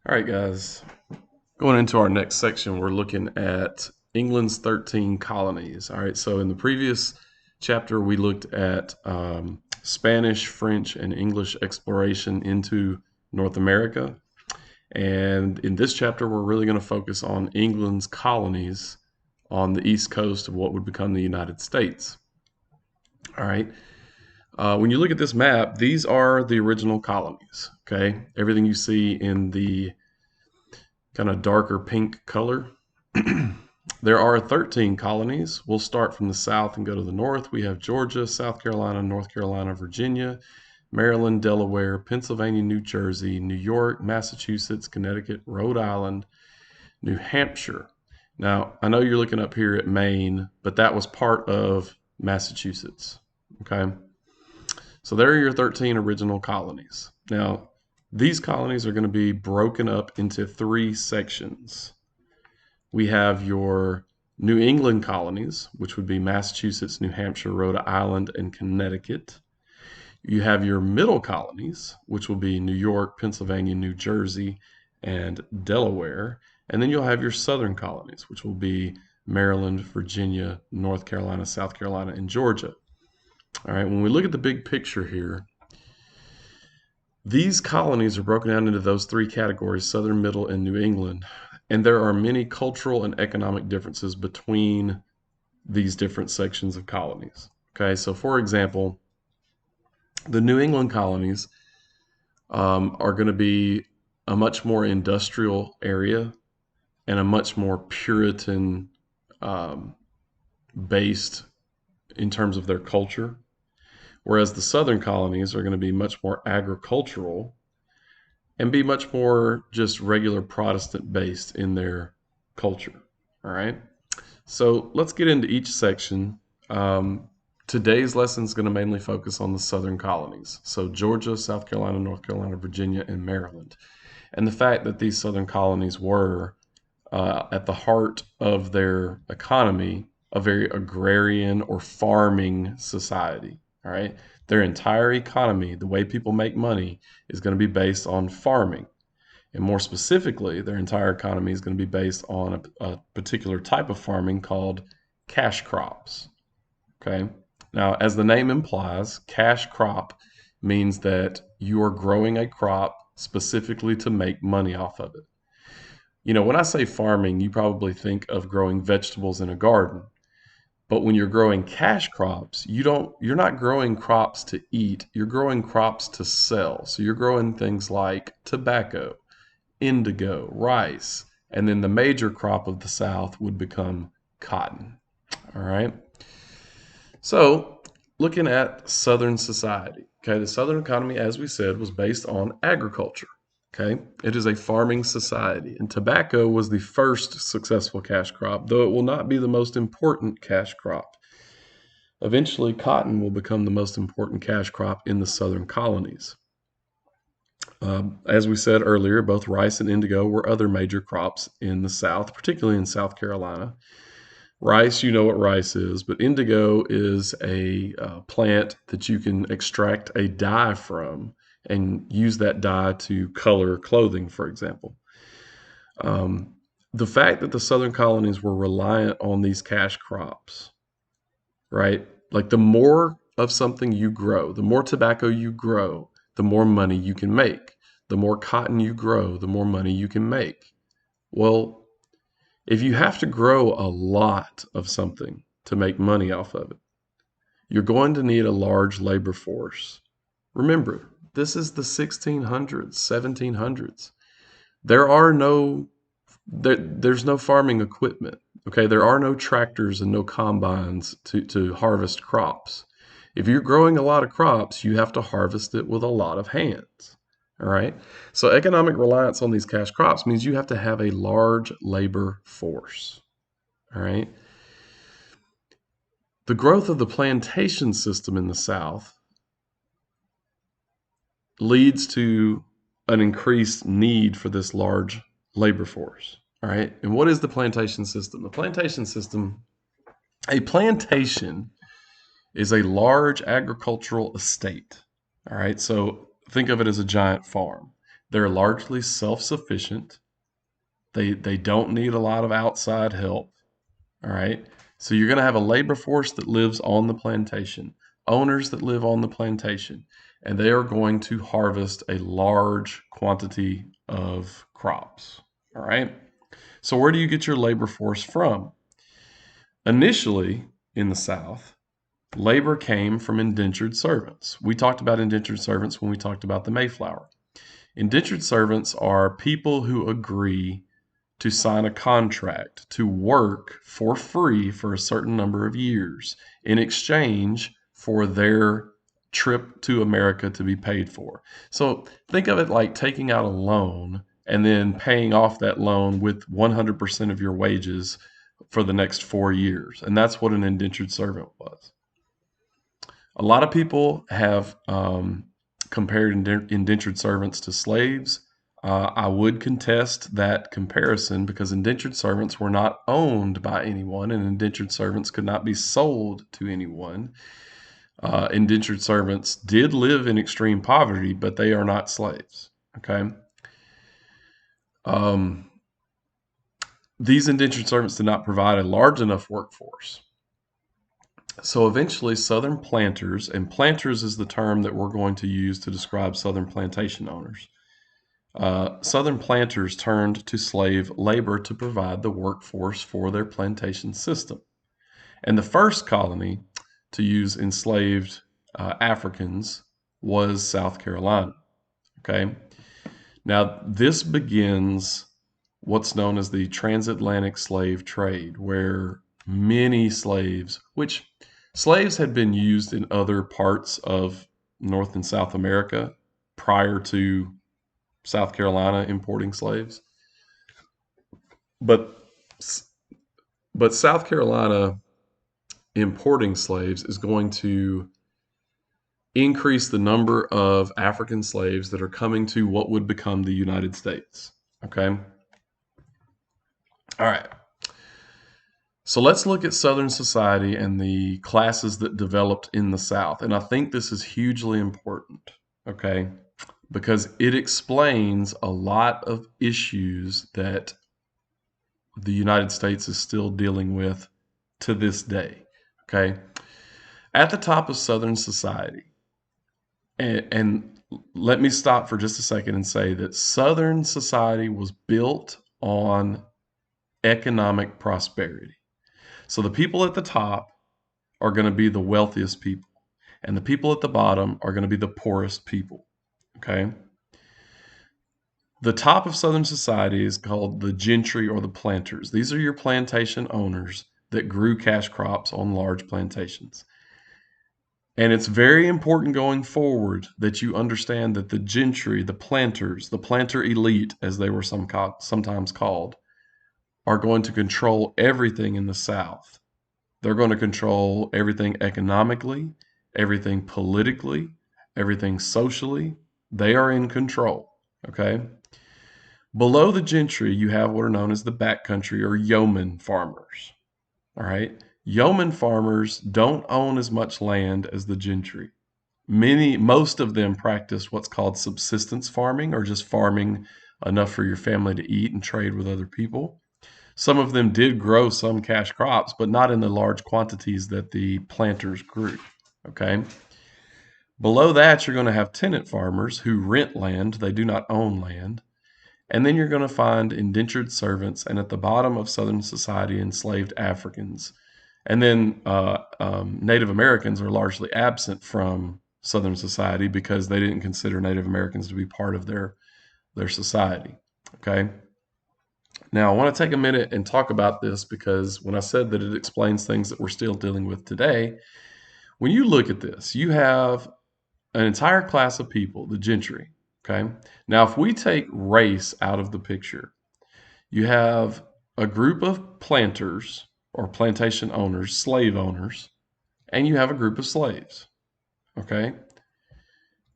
All right, guys. Going into our next section, we're looking at England's 13 colonies. All right, so in the previous chapter, we looked at Spanish, French, and English exploration into North America. And in this chapter, we're really going to focus on England's colonies on the east coast of what would become the United States. All right. When you look at this map, these are the original colonies. Okay. Everything you see in the kind of darker pink color. There are 13 colonies. We'll start from the south and go to the north. We have Georgia, South Carolina, North Carolina, Virginia, Maryland, Delaware, Pennsylvania, New Jersey, New York, Massachusetts, Connecticut, Rhode Island, New Hampshire. Now, I know you're looking up here at Maine, but that was part of Massachusetts. Okay. So there are your 13 original colonies. Now, these colonies are going to be broken up into three sections. We have your New England colonies, which would be Massachusetts, New Hampshire, Rhode Island, and Connecticut. You have your middle colonies, which will be New York, Pennsylvania, New Jersey, and Delaware. And then you'll have your southern colonies, which will be Maryland, Virginia, North Carolina, South Carolina, and Georgia. All right, when we look at the big picture here, these colonies are broken down into those three categories, Southern, Middle, and New England. And there are many cultural and economic differences between these different sections of colonies. Okay, so for example, the New England colonies are going to be a much more industrial area and a much more Puritan um, based in terms of their culture, whereas the Southern colonies are going to be much more agricultural and be much more just regular Protestant based in their culture. All right. So let's get into each section. Today's lesson is going to mainly focus on the Southern colonies. So Georgia, South Carolina, North Carolina, Virginia, and Maryland. And the fact that these Southern colonies were at the heart of their economy, a very agrarian or farming society. All right. Their entire economy, the way people make money, is going to be based on farming. And more specifically, their entire economy is going to be based on a particular type of farming called cash crops. Okay. Now, as the name implies, cash crop means that you are growing a crop specifically to make money off of it. You know, when I say farming, you probably think of growing vegetables in a garden. But when you're growing cash crops, you're not growing crops to eat, you're growing crops to sell. So you're growing things like tobacco, indigo, rice, and then the major crop of the South would become cotton. All right. So, looking at Southern society, okay, the Southern economy, as we said, was based on agriculture. Okay, it is a farming society, and tobacco was the first successful cash crop, though it will not be the most important cash crop. Eventually, cotton will become the most important cash crop in the Southern colonies. As we said earlier, both rice and indigo were other major crops in the South, particularly in South Carolina. Rice, you know what rice is, but indigo is a plant that you can extract a dye from and use that dye to color clothing, for example. Um, the fact that the Southern colonies were reliant on these cash crops, right? Like the more of something you grow, the more tobacco you grow, the more money you can make. The more cotton you grow, the more money you can make. Well, if you have to grow a lot of something to make money off of it, you're going to need a large labor force. Remember, this is the 1600s, 1700s. There are no there's no farming equipment. Okay, there are no tractors and no combines to harvest crops. If you're growing a lot of crops, you have to harvest it with a lot of hands. All right. So economic reliance on these cash crops means you have to have a large labor force. All right. The growth of the plantation system in the South leads to an increased need for this large labor force. All right. And what is the plantation system? A plantation is a large agricultural estate. All right. So think of it as a giant farm. They're largely self-sufficient. They don't need a lot of outside help. All right. So you're going to have a labor force that lives on the plantation, owners that live on the plantation, and they are going to harvest a large quantity of crops. All right. So where do you get your labor force from? Initially, in the South, labor came from indentured servants. We talked about indentured servants when we talked about the Mayflower. Indentured servants are people who agree to sign a contract to work for free for a certain number of years in exchange for their trip to America to be paid for. So think of it like taking out a loan and then paying off that loan with 100% of your wages for the next 4 years. And that's what an indentured servant was. A lot of people have compared indentured servants to slaves. I would contest that comparison because indentured servants were not owned by anyone, and indentured servants could not be sold to anyone. Indentured servants did live in extreme poverty, but they are not slaves. Okay. These indentured servants did not provide a large enough workforce. So eventually, Southern planters, and planters is the term that we're going to use to describe Southern plantation owners. Southern planters turned to slave labor to provide the workforce for their plantation system. And the first colony to use enslaved Africans was South Carolina. Okay. Now, this begins what's known as the transatlantic slave trade, where many slaves, which slaves had been used in other parts of North and South America prior to South Carolina importing slaves. But but South Carolina importing slaves is going to increase the number of African slaves that are coming to what would become the United States. Okay. All right. So let's look at Southern society and the classes that developed in the South. And I think this is hugely important, okay, because it explains a lot of issues that the United States is still dealing with to this day, okay? At the top of Southern society, and let me stop for just a second and say that Southern society was built on economic prosperity. So the people at the top are going to be the wealthiest people, and the people at the bottom are going to be the poorest people. Okay. The top of Southern society is called the gentry or the planters. These are your plantation owners that grew cash crops on large plantations. And it's very important going forward that you understand that the gentry, the planters, the planter elite, as they were sometimes called, are going to control everything in the South. They're going to control everything economically, everything politically, everything socially. They are in control. Okay. Below the gentry, you have what are known as the backcountry or yeoman farmers. All right. Yeoman farmers don't own as much land as the gentry. Most of them practice what's called subsistence farming, or just farming enough for your family to eat and trade with other people. Some of them did grow some cash crops, but not in the large quantities that the planters grew. Okay. Below that, you're going to have tenant farmers who rent land. They do not own land. And then you're going to find indentured servants, and at the bottom of Southern society, enslaved Africans. And then Native Americans are largely absent from Southern society because they didn't consider Native Americans to be part of their society. Okay. Now, I want to take a minute and talk about this because when I said that it explains things that we're still dealing with today, when you look at this, you have an entire class of people, the gentry. Okay. Now, if we take race out of the picture, you have a group of planters or plantation owners, slave owners, and you have a group of slaves. Okay.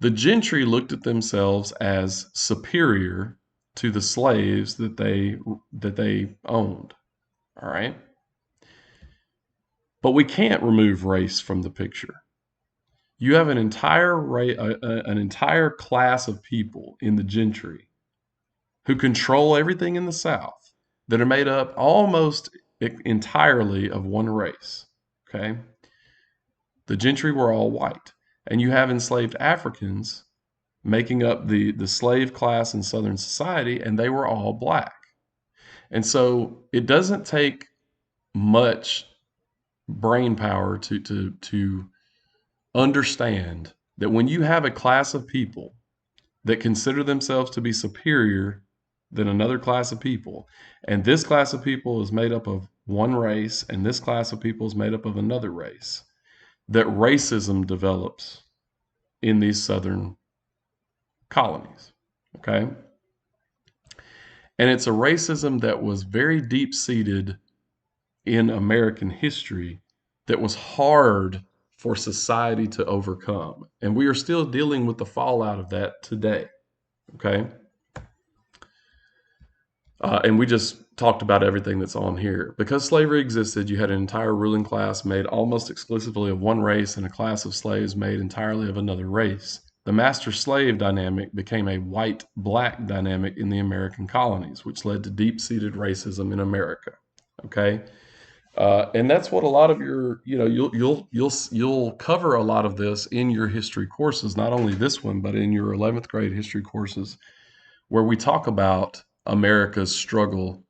The gentry looked at themselves as superior to the slaves that they owned. All right. But we can't remove race from the picture. you have an entire class of people in the gentry who control everything in the South that are made up almost entirely of one race. Okay, the gentry were all white, and you have enslaved Africans making up the slave class in Southern society, and they were all black. And so it doesn't take much brain power to understand that when you have a class of people that consider themselves to be superior than another class of people, and this class of people is made up of one race, and this class of people is made up of another race, that racism develops in these southern colonies. Okay. And it's a racism that was very deep seated in American history that was hard for society to overcome. And we are still dealing with the fallout of that today. Okay. And we just talked about everything that's on here. Because slavery existed, you had an entire ruling class made almost exclusively of one race and a class of slaves made entirely of another race. The master slave dynamic became a white black dynamic in the American colonies, which led to deep seated racism in America. Okay. And that's what a lot of your, you'll cover a lot of this in your history courses, not only this one, but in your 11th grade history courses, where we talk about America's struggle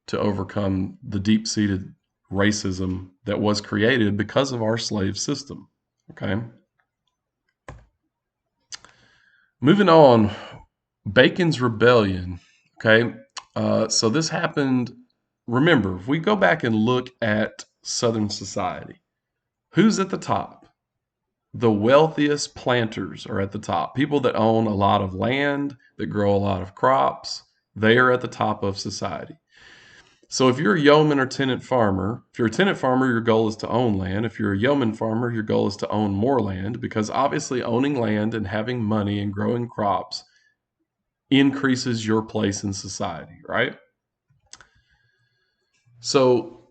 to overcome the deep-seated racism that was created because of our slave system. Okay. Moving on, Bacon's Rebellion. Okay. So this happened. Remember, if we go back and look at Southern society, who's at the top? The wealthiest planters are at the top. People that own a lot of land, that grow a lot of crops, they are at the top of society. So if you're a yeoman or tenant farmer, if you're a tenant farmer, your goal is to own land. If you're a yeoman farmer, your goal is to own more land, because obviously owning land and having money and growing crops increases your place in society, right? So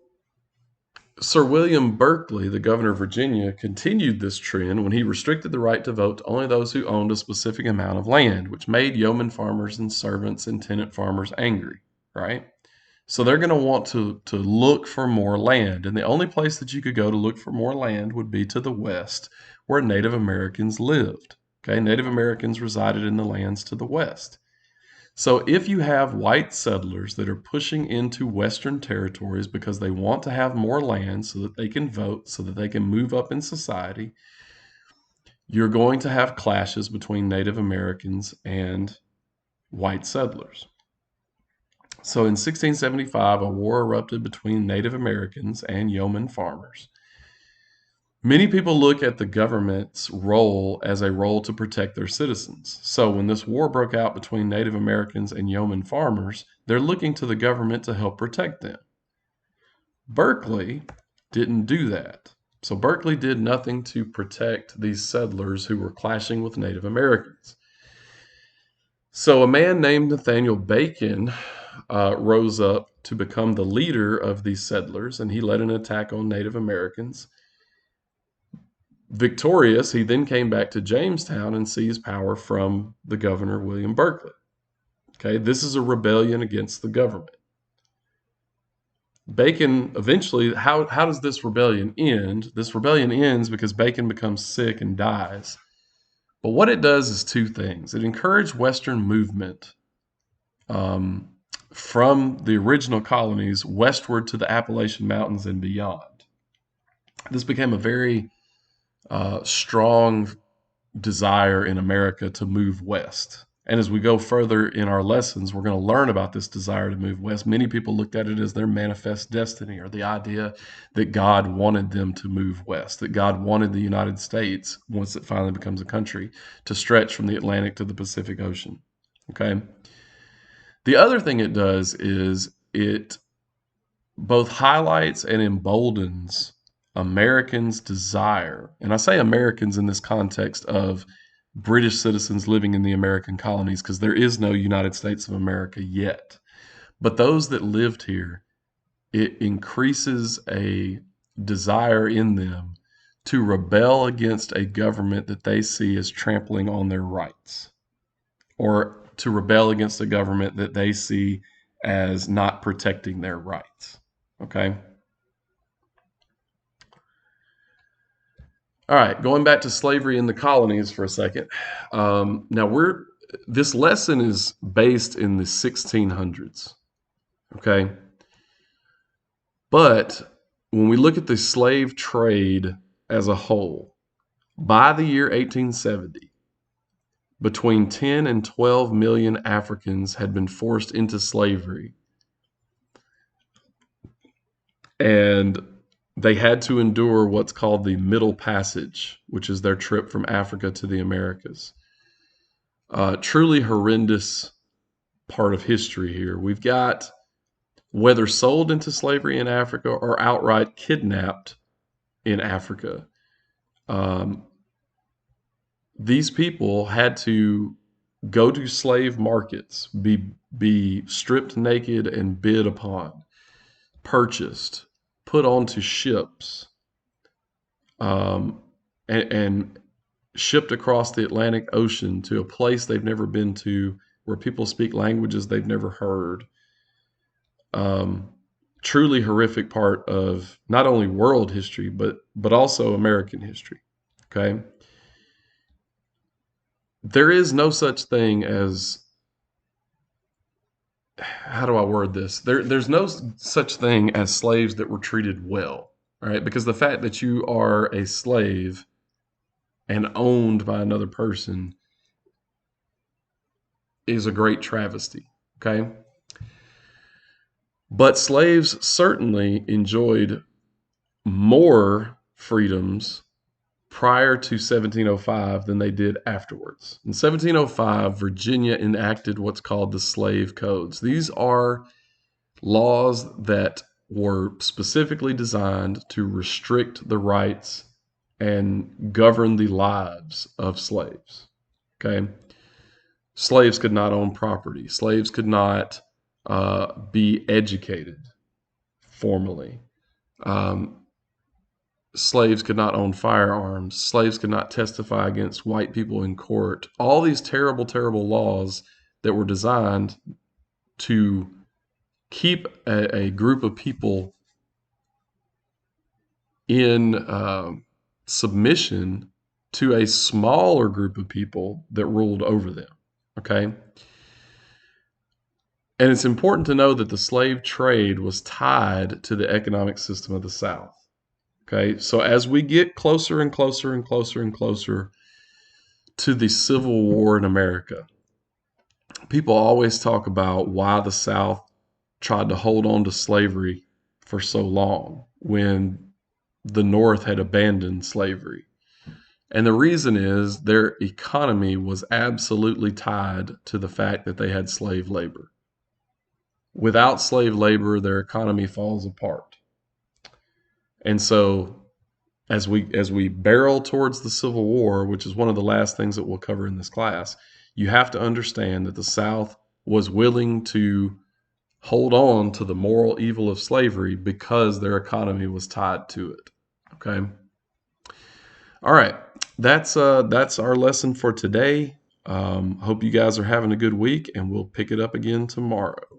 Sir William Berkeley, the governor of Virginia, continued this trend when he restricted the right to vote to only those who owned a specific amount of land, which made yeoman farmers and servants and tenant farmers angry, right? So they're going to want to look for more land. And the only place that you could go to look for more land would be to the west, where Native Americans lived. Okay, Native Americans resided in the lands to the west. So if you have white settlers that are pushing into Western territories because they want to have more land so that they can vote, so that they can move up in society, you're going to have clashes between Native Americans and white settlers. So in 1675, a war erupted between Native Americans and yeoman farmers. Many people look at the government's role as a role to protect their citizens. So when this war broke out between Native Americans and yeoman farmers, they're looking to the government to help protect them. Berkeley didn't do that. So Berkeley did nothing to protect these settlers who were clashing with Native Americans. So a man named Nathaniel Bacon rose up to become the leader of these settlers, and he led an attack on Native Americans. Victorious, he then came back to Jamestown and seized power from the governor, William Berkeley. Okay, this is a rebellion against the government. Bacon eventually, how does this rebellion end? This rebellion ends because Bacon becomes sick and dies. But what it does is two things. It encouraged Western movement from the original colonies westward to the Appalachian Mountains and beyond. This became a very strong desire in America to move west. And as we go further in our lessons, we're going to learn about this desire to move west. Many people looked at it as their manifest destiny, or the idea that God wanted them to move west, that God wanted the United States, once it finally becomes a country, to stretch from the Atlantic to the Pacific Ocean. Okay. The other thing it does is it both highlights and emboldens Americans' desire, and I say Americans in this context of British citizens living in the American colonies, because there is no United States of America yet. But those that lived here, it increases a desire in them to rebel against a government that they see as trampling on their rights, or to rebel against a government that they see as not protecting their rights. Okay. All right. Going back to slavery in the colonies for a second. Now this lesson is based in the 1600s. Okay. But when we look at the slave trade as a whole, by the year 1870, between 10 and 12 million Africans had been forced into slavery, and they had to endure what's called the Middle Passage, which is their trip from Africa to the Americas. Truly horrendous part of history here. We've got whether sold into slavery in Africa or outright kidnapped in Africa. Um, these people had to go to slave markets, be stripped naked and bid upon, purchased, put onto ships, um, and shipped across the Atlantic Ocean to a place they've never been to, where people speak languages they've never heard. Um, Truly horrific part of not only world history, but also American history. Okay, there is no such thing as, how do I word this? There's no such thing as slaves that were treated well. All right, because the fact that you are a slave and owned by another person is a great travesty. Okay, but slaves certainly enjoyed more freedoms prior to 1705 than they did afterwards. In 1705, Virginia enacted what's called the Slave Codes. These are laws that were specifically designed to restrict the rights and govern the lives of slaves. Okay. Slaves could not own property. Slaves could not be educated formally. Um, Slaves could not own firearms. Slaves could not testify against white people in court. All these terrible, terrible laws that were designed to keep a group of people in submission to a smaller group of people that ruled over them. Okay. And it's important to know that the slave trade was tied to the economic system of the South. Okay. So as we get closer and closer and closer and closer to the Civil War in America, people always talk about why the South tried to hold on to slavery for so long when the North had abandoned slavery. And the reason is their economy was absolutely tied to the fact that they had slave labor. Without slave labor, their economy falls apart. And so as we barrel towards the Civil War, which is one of the last things that we'll cover in this class, you have to understand that the South was willing to hold on to the moral evil of slavery because their economy was tied to it. Okay. All right. That's our lesson for today. Hope you guys are having a good week, and we'll pick it up again tomorrow.